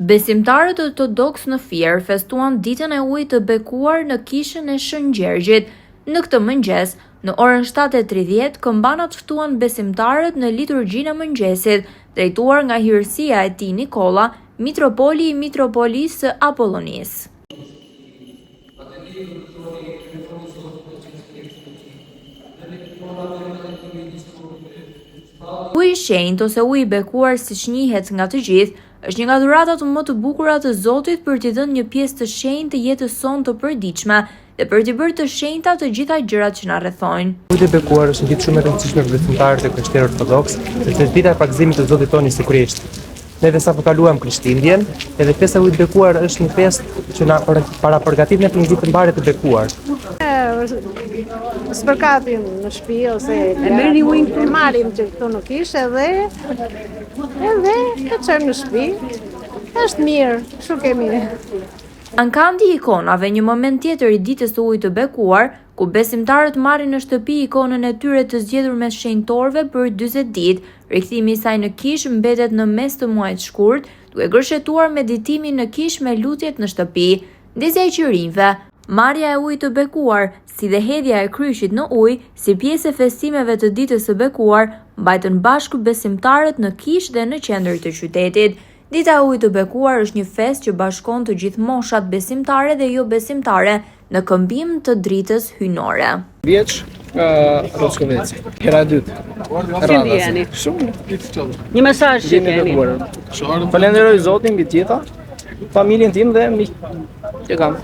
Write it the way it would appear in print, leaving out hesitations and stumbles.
Besimtarët ortodoks në Fier festuan ditën e ujit të bekuar në kishën e Shën Gjergjit. Në këtë mëngjes, në orën 7:30, këmbanat ftuan besimtarët në liturgjinë e mëngjesit, drejtuar nga hyrësia e tij Nikolla, mitropoli i mitropolisë së Apollonisë. Uji i shenjtë ose uji i bekuar, siç njihet nga të gjithë, është një nga dhuratat më të bukura të Zotit për t'i dhënë një pjesë të shenjtë të jetës sonë të përditshme dhe për t'i bërë të shenjta të gjitha gjërat që na rrethojnë. Uji i bekuar është një ditë shumë e rëndësishme për besimtarët e krishterë ortodoks, sepse është dita e pagëzimit të Zotit tonë Jezu Krisht. Neve sapo kaluam Krishtlindjen, edhe festa e ujit të bekuar është një festë që na paraprgatit në për një ditë të mbarë të bekuar. Spërkatim në shtëpi ose e marrim që këtu në kishë edhe e çojmë në shtëpi. Është mirë, kështu kemi. Ankandi i ikonave, një moment tjetër i ditës së ujit të bekuar, ku besimtarët marrin në shtëpi ikonën e tyre të zgjedhur mes shenjtorëve për 40 ditë. Rikthimi i saj në kishë mbetet në mes të muajit shkurt, duke gërshetuar meditimin në kishë me lutjet në shtëpi. Ndezja e qirinjve, marrja e ujit të bekuar, si dhe hedhja e kryqit në ujë, si pjesë e festimeve të ditës së bekuar, mbajtën bashkë besimtarët në kishë dhe në qendër të qytetit. Dita e ujit të bekuar është një festë që bashkon të gjithë moshat besimtare dhe jo besimtare në këmbim të dritës hyjnore. Vjeç Roskoveci. Hera e dytë. Si ndjeni? Shumë. Një mesazh që keni. Falenderoj Zotin mbi të gjitha, familjen tim dhe miq që kam.